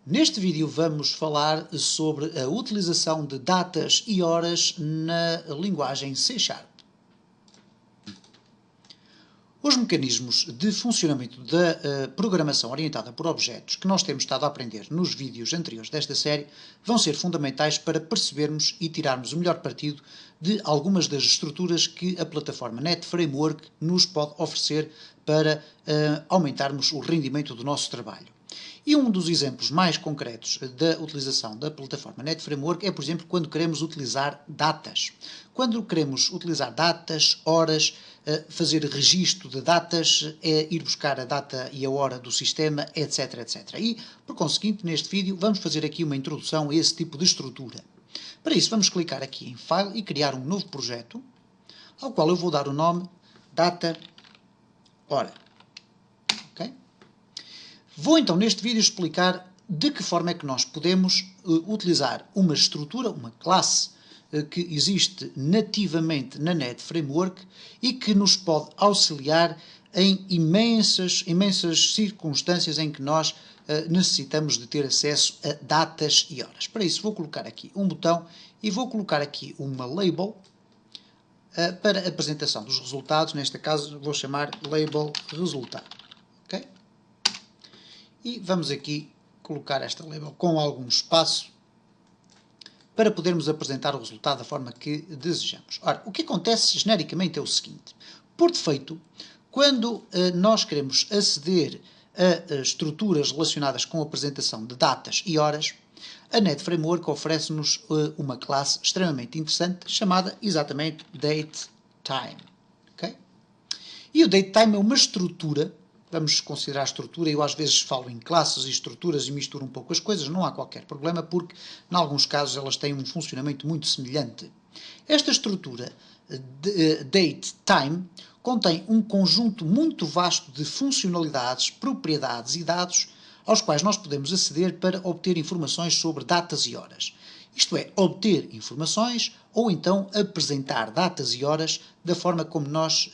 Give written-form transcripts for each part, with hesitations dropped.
Neste vídeo vamos falar sobre a utilização de datas e horas na linguagem C#. Os mecanismos de funcionamento da programação orientada por objetos que nós temos estado a aprender nos vídeos anteriores desta série vão ser fundamentais para percebermos e tirarmos o melhor partido de algumas das estruturas que a plataforma NetFramework nos pode oferecer para aumentarmos o rendimento do nosso trabalho. E um dos exemplos mais concretos da utilização da plataforma NetFramework é, por exemplo, quando queremos utilizar datas. Quando queremos utilizar datas, horas, fazer registro de datas, ir buscar a data e a hora do sistema, etc, etc. E, por conseguinte, neste vídeo vamos fazer aqui uma introdução a esse tipo de estrutura. Para isso, vamos clicar aqui em File e criar um novo projeto, ao qual eu vou dar o nome Data Hora. Vou então neste vídeo explicar de que forma é que nós podemos utilizar uma estrutura, uma classe que existe nativamente na NetFramework e que nos pode auxiliar em imensas circunstâncias em que nós necessitamos de ter acesso a datas e horas. Para isso vou colocar aqui um botão e vou colocar aqui uma label para a apresentação dos resultados. Neste caso vou chamar label resultado. Okay? E vamos aqui colocar esta label com algum espaço para podermos apresentar o resultado da forma que desejamos. Ora, o que acontece genericamente é o seguinte. Por defeito, quando nós queremos aceder a estruturas relacionadas com a apresentação de datas e horas, a NetFramework oferece-nos uma classe extremamente interessante chamada exatamente DateTime. Okay? E o DateTime é uma estrutura. Vamos considerar a estrutura, eu às vezes falo em classes e estruturas e misturo um pouco as coisas, não há qualquer problema, porque em alguns casos elas têm um funcionamento muito semelhante. Esta estrutura DateTime contém um conjunto muito vasto de funcionalidades, propriedades e dados aos quais nós podemos aceder para obter informações sobre datas e horas. Isto é, obter informações ou então apresentar datas e horas da forma como nós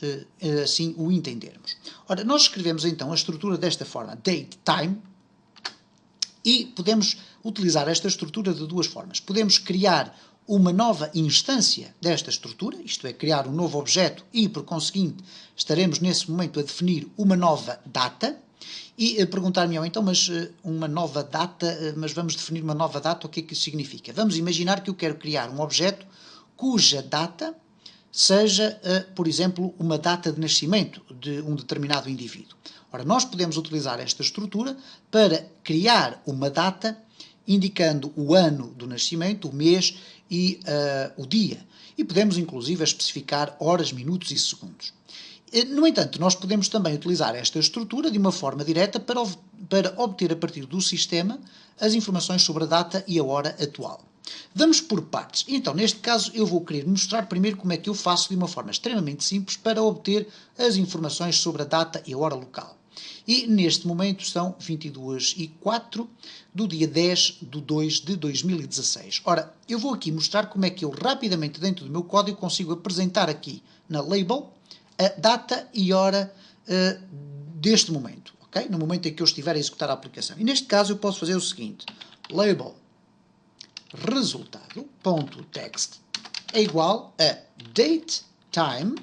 assim o entendermos. Ora, nós escrevemos então a estrutura desta forma, DateTime, e podemos utilizar esta estrutura de duas formas. Podemos criar uma nova instância desta estrutura, isto é, criar um novo objeto e, por conseguinte, estaremos nesse momento a definir uma nova data. E perguntar-me, então, mas uma nova data, mas vamos definir uma nova data, o que é que isso significa? Vamos imaginar que eu quero criar um objeto cuja data seja, por exemplo, uma data de nascimento de um determinado indivíduo. Ora, nós podemos utilizar esta estrutura para criar uma data indicando o ano do nascimento, o mês e o dia. E podemos, inclusive, especificar horas, minutos e segundos. No entanto, nós podemos também utilizar esta estrutura de uma forma direta para obter a partir do sistema as informações sobre a data e a hora atual. Vamos por partes. Então, neste caso, eu vou querer mostrar primeiro como é que eu faço de uma forma extremamente simples para obter as informações sobre a data e a hora local. E neste momento são 22h04 do dia 10/2/2016. Ora, eu vou aqui mostrar como é que eu rapidamente dentro do meu código consigo apresentar aqui na label a data e hora deste momento, ok? No momento em que eu estiver a executar a aplicação. E neste caso eu posso fazer o seguinte, label resultado.text é igual a datetime,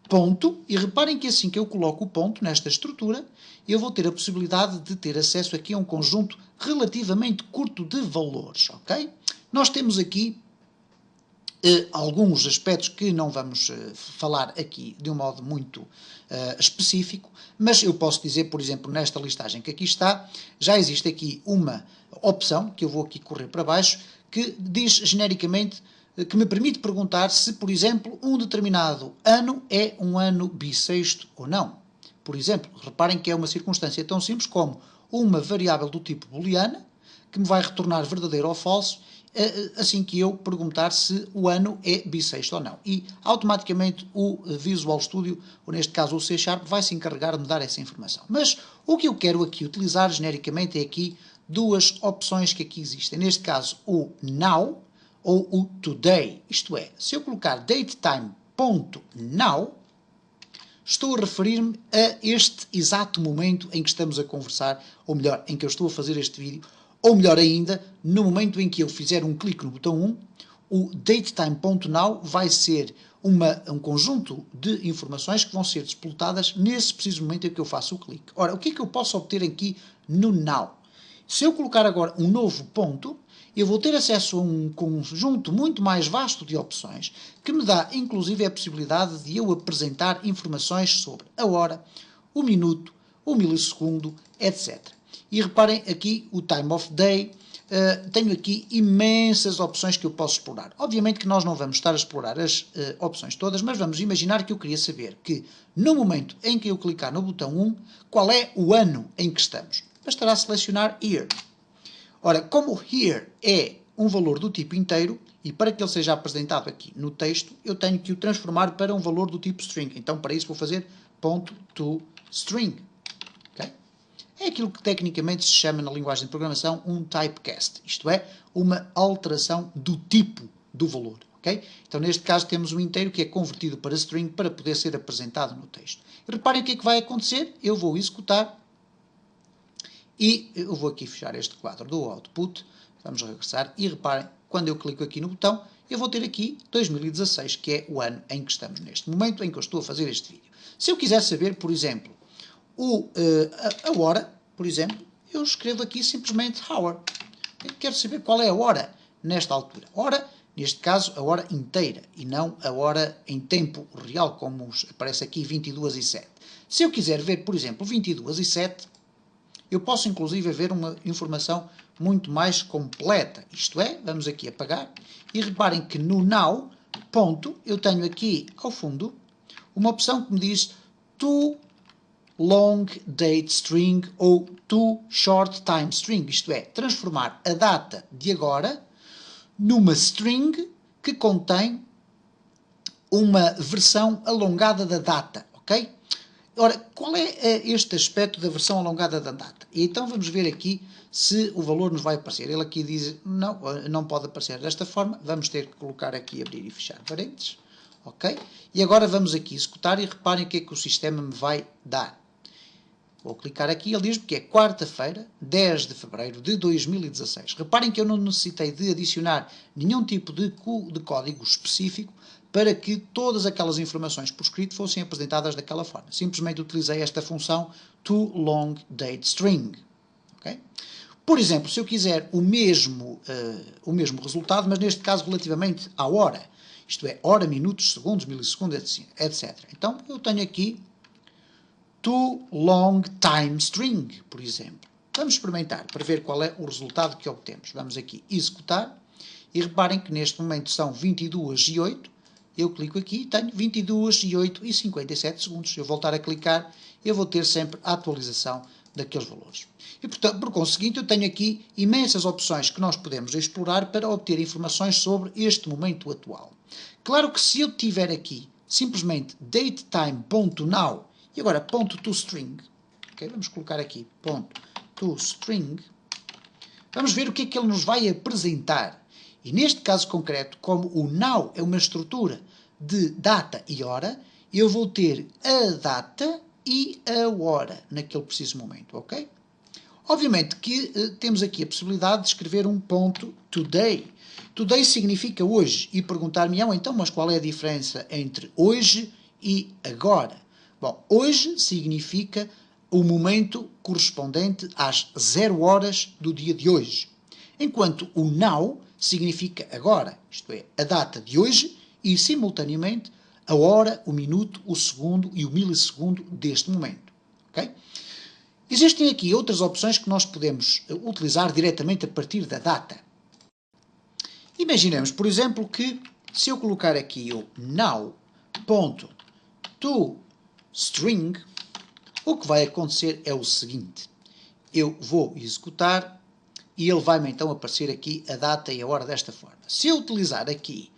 ponto, e reparem que assim que eu coloco o ponto nesta estrutura, eu vou ter a possibilidade de ter acesso aqui a um conjunto relativamente curto de valores, ok? Nós temos aqui alguns aspectos que não vamos falar aqui de um modo muito específico, mas eu posso dizer, por exemplo, nesta listagem que aqui está, já existe aqui uma opção, que eu vou aqui correr para baixo, que diz genericamente, que me permite perguntar se, por exemplo, um determinado ano é um ano bissexto ou não. Por exemplo, reparem que é uma circunstância tão simples como uma variável do tipo booleana, que me vai retornar verdadeiro ou falso, assim que eu perguntar se o ano é bissexto ou não. E automaticamente o Visual Studio, ou neste caso o C#, vai se encarregar de me dar essa informação. Mas o que eu quero aqui utilizar genericamente é aqui duas opções que aqui existem. Neste caso o Now ou o Today. Isto é, se eu colocar datetime.now, estou a referir-me a este exato momento em que estamos a conversar, ou melhor, em que eu estou a fazer este vídeo, Ou melhor ainda, no momento em que eu fizer um clique no botão 1, o datetime.now vai ser um conjunto de informações que vão ser disputadas nesse preciso momento em que eu faço o clique. Ora, o que é que eu posso obter aqui no now? Se eu colocar agora um novo ponto, eu vou ter acesso a um conjunto muito mais vasto de opções que me dá, inclusive, a possibilidade de eu apresentar informações sobre a hora, o minuto, o milissegundo, etc. E reparem aqui o time of day. Tenho aqui imensas opções que eu posso explorar. Obviamente que nós não vamos estar a explorar as opções todas, mas vamos imaginar que eu queria saber que, no momento em que eu clicar no botão 1, qual é o ano em que estamos. Bastará selecionar year. Ora, como here é um valor do tipo inteiro, e para que ele seja apresentado aqui no texto, eu tenho que o transformar para um valor do tipo string. Então, para isso, vou fazer .toString. Okay? É aquilo que tecnicamente se chama na linguagem de programação um typecast. Isto é, uma alteração do tipo do valor. Okay? Então, neste caso, temos um inteiro que é convertido para string para poder ser apresentado no texto. E reparem o que é que vai acontecer. Eu vou executar e eu vou aqui fechar este quadro do output. Vamos regressar e reparem, quando eu clico aqui no botão, eu vou ter aqui 2016, que é o ano em que estamos neste momento em que eu estou a fazer este vídeo. Se eu quiser saber, por exemplo, a hora, por exemplo, eu escrevo aqui simplesmente hour. Eu quero saber qual é a hora nesta altura. Hora, neste caso, a hora inteira e não a hora em tempo real, como aparece aqui 22:07. Se eu quiser ver, por exemplo, 22:07, eu posso inclusive ver uma informação muito mais completa. Isto é, vamos aqui apagar e reparem que no now, ponto, eu tenho aqui ao fundo uma opção que me diz to long date string ou to short time string. Isto é, transformar a data de agora numa string que contém uma versão alongada da data, ok? Ora, qual é este aspecto da versão alongada da data? E então vamos ver aqui se o valor nos vai aparecer. Ele aqui diz, não pode aparecer desta forma. Vamos ter que colocar aqui, abrir e fechar parênteses. Ok? E agora vamos aqui executar e reparem o que é que o sistema me vai dar. Vou clicar aqui, ele diz-me que é quarta-feira, 10 de fevereiro de 2016. Reparem que eu não necessitei de adicionar nenhum tipo de código específico para que todas aquelas informações por escrito fossem apresentadas daquela forma. Simplesmente utilizei esta função toLongDateString. Okay? Por exemplo, se eu quiser o mesmo resultado, mas neste caso relativamente à hora, isto é, hora, minutos, segundos, milissegundos, etc. Então, eu tenho aqui toLongTimeString, por exemplo. Vamos experimentar para ver qual é o resultado que obtemos. Vamos aqui executar e reparem que neste momento são 22:08. Eu clico aqui e tenho 22:08 e 57 segundos. Se eu voltar a clicar, eu vou ter sempre a atualização daqueles valores. E, portanto, por conseguinte, eu tenho aqui imensas opções que nós podemos explorar para obter informações sobre este momento atual. Claro que se eu tiver aqui simplesmente datetime.now e agora .toString, okay, vamos colocar aqui .toString, vamos ver o que é que ele nos vai apresentar. E neste caso concreto, como o now é uma estrutura de data e hora, eu vou ter a data e a hora naquele preciso momento, ok? Obviamente que temos aqui a possibilidade de escrever um ponto today. Today significa hoje e perguntar-me-ão então, mas qual é a diferença entre hoje e agora? Bom, hoje significa o momento correspondente às 0 horas do dia de hoje, enquanto o now significa agora, isto é, a data de hoje e, simultaneamente, a hora, o minuto, o segundo e o milissegundo deste momento. Okay? Existem aqui outras opções que nós podemos utilizar diretamente a partir da data. Imaginemos, por exemplo, que se eu colocar aqui o now.toString, o que vai acontecer é o seguinte. Eu vou executar e ele vai-me então aparecer aqui a data e a hora desta forma. Se eu utilizar aqui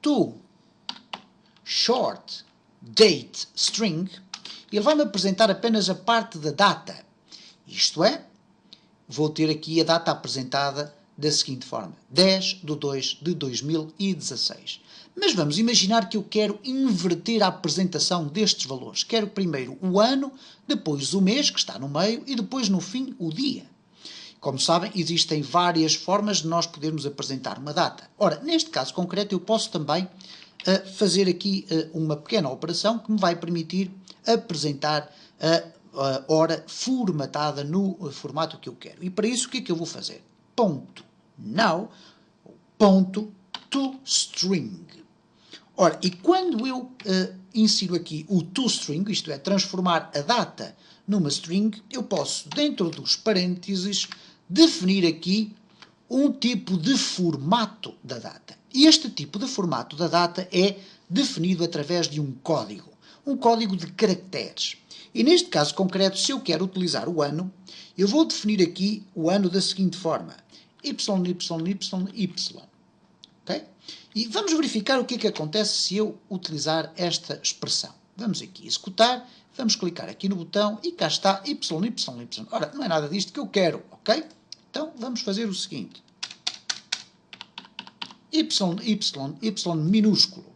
toShortDateString, ele vai-me apresentar apenas a parte da data. Isto é, vou ter aqui a data apresentada da seguinte forma. 10/2/2016. Mas vamos imaginar que eu quero inverter a apresentação destes valores. Quero primeiro o ano, depois o mês, que está no meio, e depois no fim o dia. Como sabem, existem várias formas de nós podermos apresentar uma data. Ora, neste caso concreto, eu posso também fazer aqui uma pequena operação que me vai permitir apresentar a hora formatada no formato que eu quero. E para isso, o que é que eu vou fazer? Ponto now, ponto toString. Ora, e quando eu insiro aqui o toString, isto é, transformar a data numa string, eu posso, dentro dos parênteses, definir aqui um tipo de formato da data. E este tipo de formato da data é definido através de um código de caracteres. E neste caso concreto, se eu quero utilizar o ano, eu vou definir aqui o ano da seguinte forma: YYYY. Okay? E vamos verificar o que é que acontece se eu utilizar esta expressão. Vamos aqui executar, vamos clicar aqui no botão e cá está YYY. Ora, não é nada disto que eu quero, ok? Então vamos fazer o seguinte: Y minúsculo.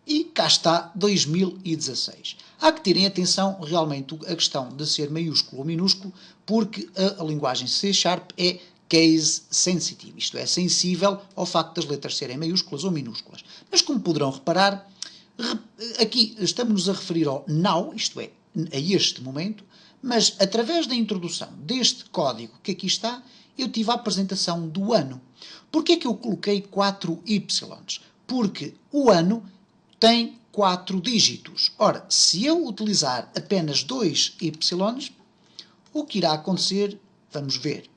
E cá está 2016. Há que terem atenção realmente a questão de ser maiúsculo ou minúsculo, porque a linguagem C# é case sensitive, isto é, sensível ao facto das letras serem maiúsculas ou minúsculas. Mas como poderão reparar, aqui estamos-nos a referir ao now, isto é, a este momento, mas através da introdução deste código que aqui está, eu tive a apresentação do ano. Porquê é que eu coloquei 4 Ys? Porque o ano tem 4 dígitos. Ora, se eu utilizar apenas 2 Y, o que irá acontecer, vamos ver,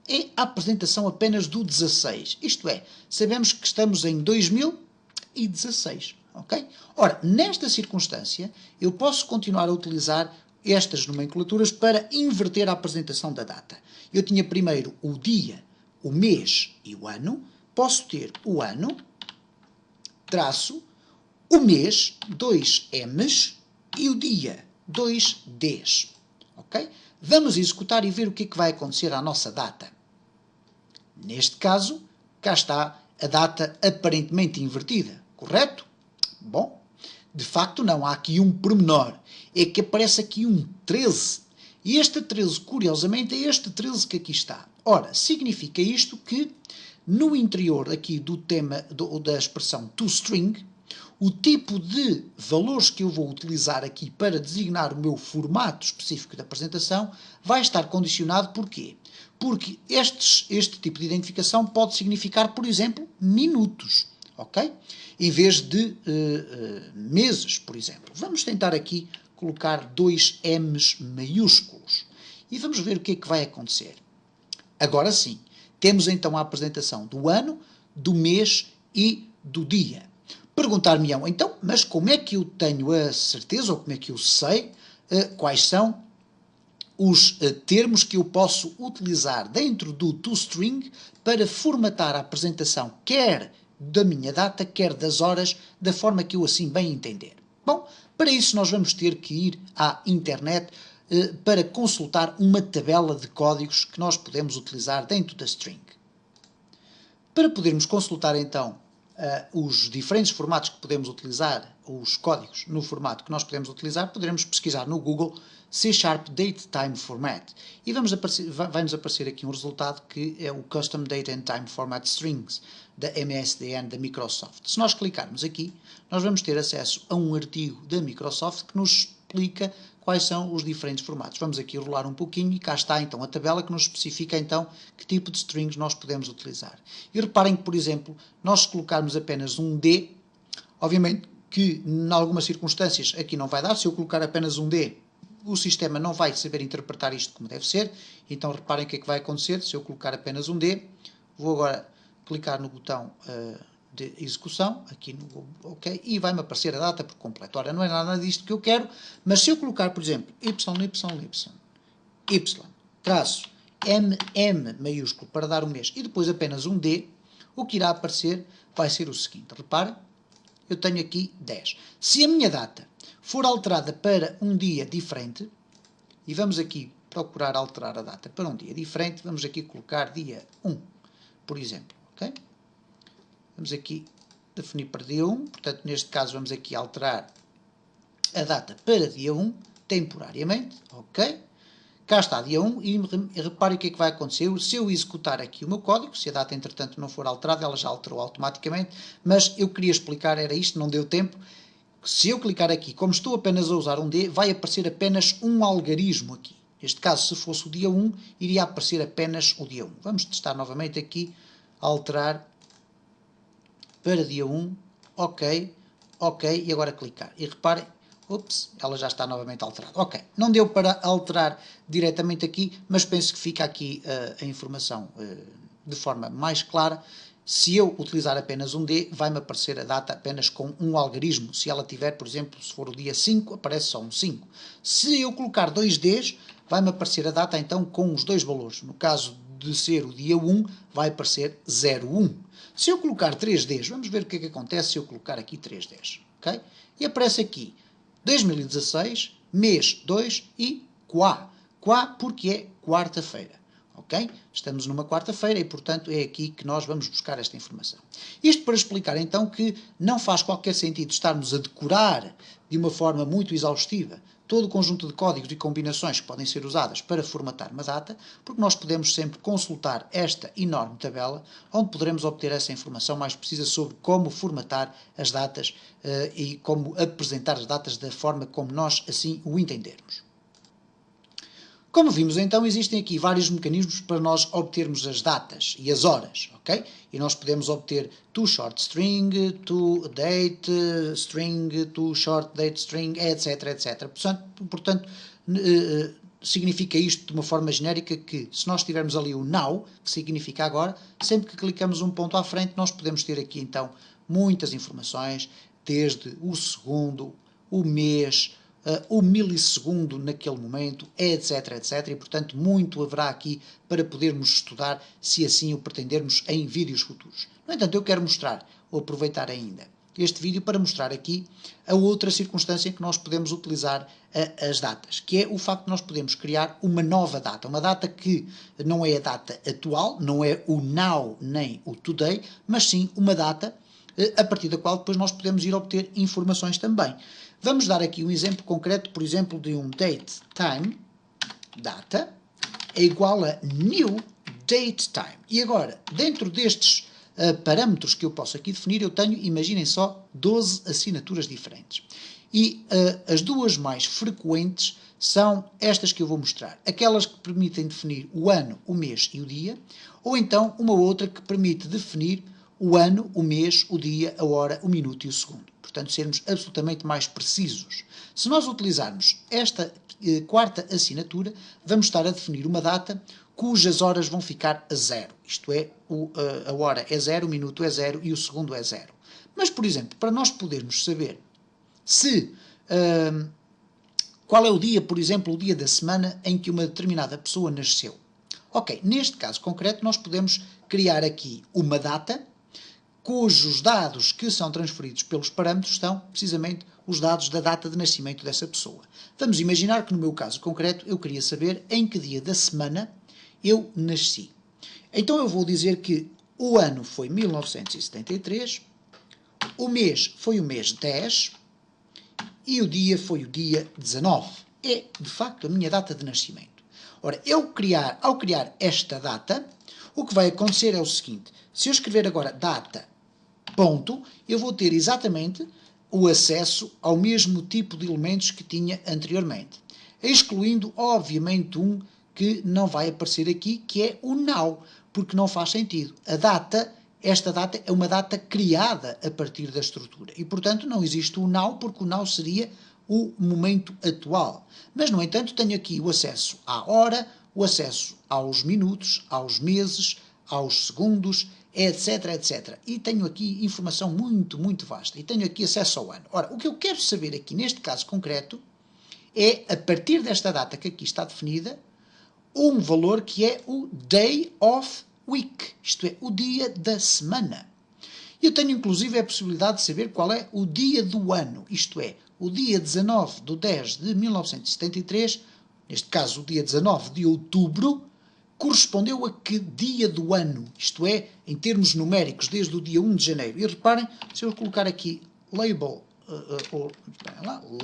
é a apresentação apenas do 16. Isto é, sabemos que estamos em 2016. Okay? Ora, nesta circunstância, eu posso continuar a utilizar estas nomenclaturas para inverter a apresentação da data. Eu tinha primeiro o dia, o mês e o ano. Posso ter o ano, traço, o mês, 2 M's, e o dia, 2 D's. Ok? Vamos executar e ver o que é que vai acontecer à nossa data. Neste caso, cá está a data aparentemente invertida, correto? Bom, de facto não, há aqui um pormenor, é que aparece aqui um 13, e este 13, curiosamente, é este 13 que aqui está. Ora, significa isto que, no interior aqui do tema, da expressão toString, o tipo de valores que eu vou utilizar aqui para designar o meu formato específico de apresentação vai estar condicionado por quê? Porque este tipo de identificação pode significar, por exemplo, minutos, ok? Em vez de meses, por exemplo. Vamos tentar aqui colocar 2 M's maiúsculos e vamos ver o que é que vai acontecer. Agora sim, temos então a apresentação do ano, do mês e do dia. Perguntar-me-ão, então, mas como é que eu tenho a certeza, ou como é que eu sei quais são os termos que eu posso utilizar dentro do toString para formatar a apresentação, quer da minha data, quer das horas, da forma que eu assim bem entender? Bom, para isso nós vamos ter que ir à internet para consultar uma tabela de códigos que nós podemos utilizar dentro da string. Para podermos consultar então os diferentes formatos que podemos utilizar, os códigos no formato que nós podemos utilizar, poderemos pesquisar no Google C# Datetime Format e vai-nos aparecer aqui um resultado que é o Custom Date and Time Format Strings da MSDN da Microsoft. Se nós clicarmos aqui, nós vamos ter acesso a um artigo da Microsoft que nos explica quais são os diferentes formatos. Vamos aqui rolar um pouquinho e cá está então a tabela que nos especifica então que tipo de strings nós podemos utilizar. E reparem que, por exemplo, nós se colocarmos apenas um D, obviamente que em algumas circunstâncias aqui não vai dar, se eu colocar apenas um D, o sistema não vai saber interpretar isto como deve ser, então reparem o que é que vai acontecer, se eu colocar apenas um D, vou agora clicar no botão de execução, aqui no OK, e vai-me aparecer a data por completo. Ora, não é nada disto que eu quero, mas se eu colocar, por exemplo, traço MM maiúsculo para dar um mês e depois apenas um D, o que irá aparecer vai ser o seguinte. Reparem, eu tenho aqui 10. Se a minha data for alterada para um dia diferente, e vamos aqui procurar alterar a data para um dia diferente, vamos aqui colocar dia 1, por exemplo, ok? Vamos aqui definir para dia 1, portanto, neste caso, vamos aqui alterar a data para dia 1, temporariamente, ok? cá está dia 1 e repare o que é que vai acontecer. Se eu executar aqui o meu código, se a data entretanto não for alterada, ela já alterou automaticamente, mas eu queria explicar, era isto, não deu tempo. Se eu clicar aqui, como estou apenas a usar um D, vai aparecer apenas um algarismo aqui. Neste caso, se fosse o dia 1, iria aparecer apenas o dia 1. Vamos testar novamente aqui, alterar para dia 1, ok, ok, e agora clicar. E reparem, ups, ela já está novamente alterada. Ok, não deu para alterar diretamente aqui, mas penso que fica aqui a informação de forma mais clara. Se eu utilizar apenas um D, vai-me aparecer a data apenas com um algarismo. Se ela tiver, por exemplo, se for o dia 5, aparece só um 5. Se eu colocar dois Ds, vai-me aparecer a data então com os dois valores. No caso de ser o dia 1, vai aparecer 01. Se eu colocar 3 Ds, vamos ver o que é que acontece se eu colocar aqui 3 Ds. Okay? E aparece aqui 2016, mês 2 e Quá. Quá porque é quarta-feira. Ok? Estamos numa quarta-feira e, portanto, é aqui que nós vamos buscar esta informação. Isto para explicar, então, que não faz qualquer sentido estarmos a decorar de uma forma muito exaustiva todo o conjunto de códigos e combinações que podem ser usadas para formatar uma data, porque nós podemos sempre consultar esta enorme tabela, onde poderemos obter essa informação mais precisa sobre como formatar as datas e como apresentar as datas da forma como nós assim o entendermos. Como vimos então, existem aqui vários mecanismos para nós obtermos as datas e as horas, ok? E nós podemos obter to short string, to date string, to short date string, etc, etc. Portanto, significa isto de uma forma genérica que, se nós tivermos ali o now, que significa agora, sempre que clicamos um ponto à frente, nós podemos ter aqui então muitas informações, desde o segundo, o mês, o milissegundo naquele momento, etc, etc. E, portanto, muito haverá aqui para podermos estudar, se assim o pretendermos, em vídeos futuros. No entanto, eu quero mostrar, ou aproveitar ainda, este vídeo para mostrar aqui a outra circunstância em que nós podemos utilizar as datas, que é o facto de nós podermos criar uma nova data, uma data que não é a data atual, não é o now nem o today, mas sim uma data a partir da qual depois nós podemos ir obter informações também. Vamos dar aqui um exemplo concreto, por exemplo, de um date time, data, é igual a new date time. E agora, dentro destes parâmetros que eu posso aqui definir, eu tenho, imaginem só, 12 assinaturas diferentes. E as duas mais frequentes são estas que eu vou mostrar. Aquelas que permitem definir o ano, o mês e o dia, ou então uma outra que permite definir o ano, o mês, o dia, a hora, o minuto e o segundo. Portanto, sermos absolutamente mais precisos. Se nós utilizarmos esta quarta assinatura, vamos estar a definir uma data cujas horas vão ficar a 0. Isto é, a hora é 0, o minuto é 0 e o segundo é 0. Mas, por exemplo, para nós podermos saber qual é o dia, por exemplo, o dia da semana em que uma determinada pessoa nasceu. Ok, neste caso concreto, nós podemos criar aqui uma data cujos dados que são transferidos pelos parâmetros são, precisamente, os dados da data de nascimento dessa pessoa. Vamos imaginar que, no meu caso concreto, eu queria saber em que dia da semana eu nasci. Então eu vou dizer que o ano foi 1973, o mês foi o mês 10 e o dia foi o dia 19. É, de facto, a minha data de nascimento. Ora, ao criar esta data, o que vai acontecer é o seguinte: se eu escrever agora data, ponto, eu vou ter exatamente o acesso ao mesmo tipo de elementos que tinha anteriormente, excluindo, obviamente, um que não vai aparecer aqui, que é o now, porque não faz sentido. Esta data é uma data criada a partir da estrutura e, portanto, não existe o now, porque o now seria o momento atual. Mas, no entanto, tenho aqui o acesso à hora, o acesso aos minutos, aos meses, aos segundos, etc, etc. E tenho aqui informação muito, muito vasta. E tenho aqui acesso ao ano. Ora, o que eu quero saber aqui, neste caso concreto, é, a partir desta data que aqui está definida, um valor que é o day of week, isto é, o dia da semana. Eu tenho, inclusive, a possibilidade de saber qual é o dia do ano, isto é, o dia 19 de 10 de 1973, neste caso o dia 19 de outubro, correspondeu a que dia do ano, isto é, em termos numéricos, desde o dia 1 de janeiro. E reparem, se eu colocar aqui label,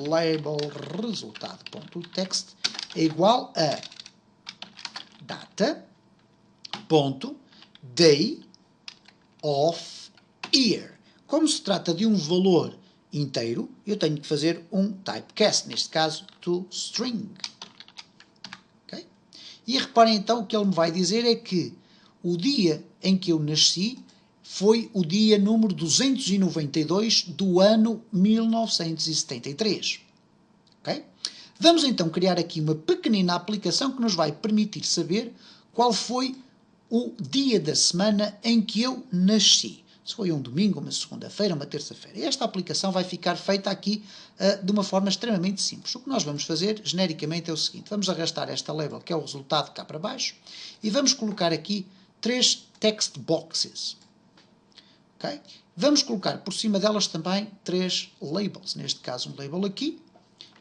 label resultado.text é igual a data, ponto, day of year. Como se trata de um valor inteiro, eu tenho que fazer um typecast, neste caso, to string. Okay? E reparem então, o que ele me vai dizer é que o dia em que eu nasci foi o dia número 292 do ano 1973. Okay? Vamos então criar aqui uma pequenina aplicação que nos vai permitir saber qual foi o dia da semana em que eu nasci. Se foi um domingo, uma segunda-feira, uma terça-feira. Esta aplicação vai ficar feita aqui de uma forma extremamente simples. O que nós vamos fazer, genericamente, é o seguinte. Vamos arrastar esta label, que é o resultado, cá para baixo, e vamos colocar aqui 3 text boxes. Okay? Vamos colocar por cima delas também 3 labels. Neste caso, um label aqui.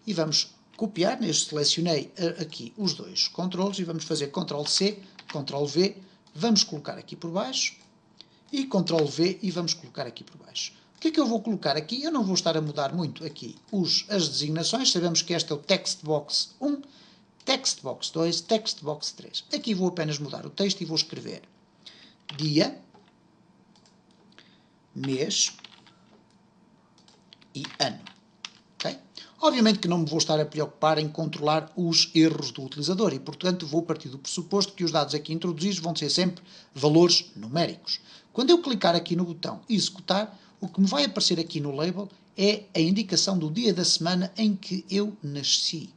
E vamos copiar. Selecionei aqui os dois controles e vamos fazer Ctrl+C, Ctrl+V. Vamos colocar aqui por baixo. E Ctrl+V e vamos colocar aqui por baixo. O que é que eu vou colocar aqui? Eu não vou estar a mudar muito aqui as designações. Sabemos que este é o text box 1, text box 2, text box 3. Aqui vou apenas mudar o texto e vou escrever dia, mês e ano. Okay? Obviamente que não me vou estar a preocupar em controlar os erros do utilizador e, portanto, vou partir do pressuposto que os dados aqui introduzidos vão ser sempre valores numéricos. Quando eu clicar aqui no botão executar, o que me vai aparecer aqui no label é a indicação do dia da semana em que eu nasci.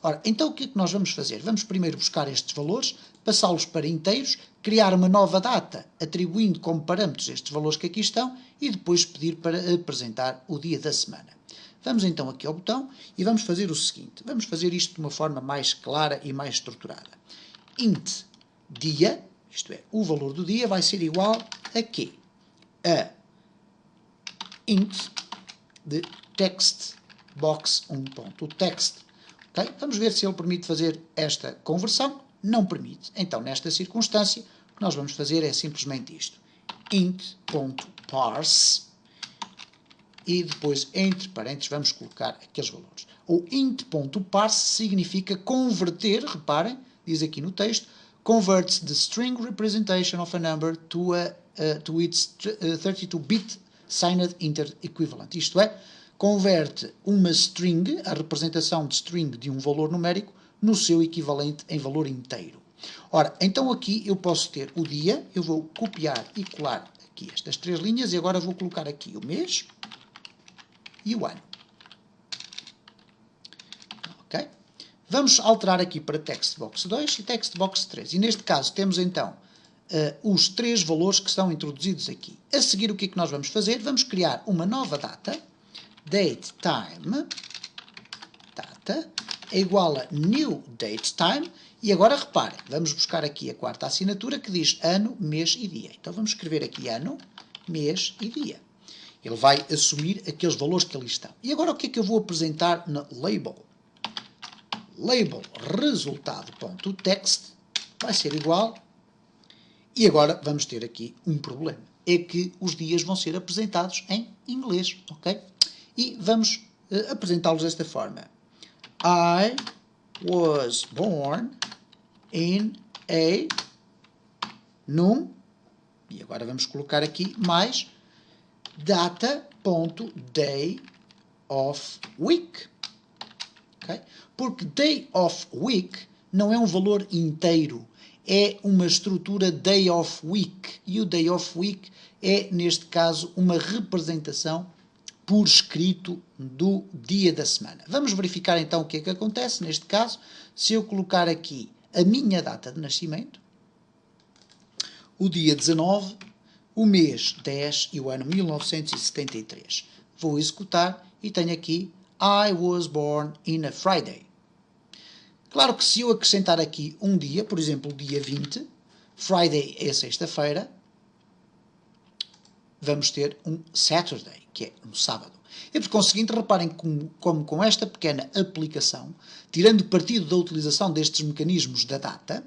Ora, então o que é que nós vamos fazer? Vamos primeiro buscar estes valores, passá-los para inteiros, criar uma nova data, atribuindo como parâmetros estes valores que aqui estão e depois pedir para apresentar o dia da semana. Vamos então aqui ao botão e vamos fazer o seguinte. Vamos fazer isto de uma forma mais clara e mais estruturada. Int dia, isto é, o valor do dia vai ser igual a quê? A int de text box 1. O text. Okay? Vamos ver se ele permite fazer esta conversão. Não permite. Então, nesta circunstância, o que nós vamos fazer é simplesmente isto. int.parse e depois, entre parênteses, vamos colocar aqueles valores. O int.parse significa converter, reparem, diz aqui no texto, converts the string representation of a number to its 32-bit signed integer equivalent. Isto é, converte uma string, a representação de string de um valor numérico, no seu equivalente em valor inteiro. Ora, então aqui eu posso ter o dia, eu vou copiar e colar aqui estas 3 linhas e agora vou colocar aqui o mês e o ano. Ok? Vamos alterar aqui para textbox 2 e textbox 3. E neste caso temos então os 3 valores que estão introduzidos aqui. A seguir o que é que nós vamos fazer? Vamos criar uma nova data, date time, data, é igual a new date time, e agora reparem, vamos buscar aqui a 4ª assinatura que diz ano, mês e dia. Então vamos escrever aqui ano, mês e dia. Ele vai assumir aqueles valores que ali estão. E agora o que é que eu vou apresentar na label? Label resultado.text vai ser igual. E agora vamos ter aqui um problema. É que os dias vão ser apresentados em inglês, ok? E vamos apresentá-los desta forma. I was born in a num, e agora vamos colocar aqui mais data.day of week. Okay? Porque day of week não é um valor inteiro, é uma estrutura day of week. E o day of week é, neste caso, uma representação por escrito do dia da semana. Vamos verificar então o que é que acontece neste caso. Se eu colocar aqui a minha data de nascimento, o dia 19, o mês 10 e o ano 1973. Vou executar e tenho aqui I was born in a Friday. Claro que se eu acrescentar aqui um dia, por exemplo, o dia 20, Friday é sexta-feira, vamos ter um Saturday, que é um sábado. E por conseguinte, reparem como com esta pequena aplicação, tirando partido da utilização destes mecanismos da data,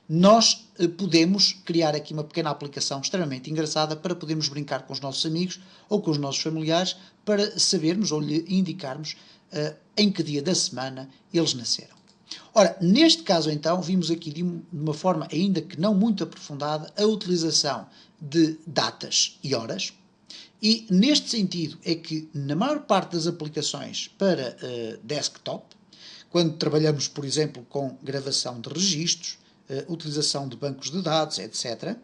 nós podemos criar aqui uma pequena aplicação extremamente engraçada para podermos brincar com os nossos amigos ou com os nossos familiares para sabermos ou lhe indicarmos em que dia da semana eles nasceram. Ora, neste caso então, vimos aqui de uma forma ainda que não muito aprofundada a utilização de datas e horas, e neste sentido é que na maior parte das aplicações para desktop, quando trabalhamos, por exemplo, com gravação de registros, utilização de bancos de dados, etc.,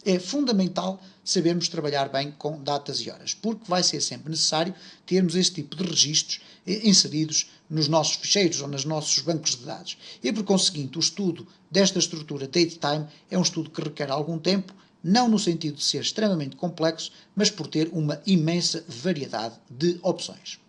é fundamental sabermos trabalhar bem com datas e horas, porque vai ser sempre necessário termos esse tipo de registros inseridos nos nossos ficheiros ou nos nossos bancos de dados. E, por conseguinte, o estudo desta estrutura DateTime é um estudo que requer algum tempo, não no sentido de ser extremamente complexo, mas por ter uma imensa variedade de opções.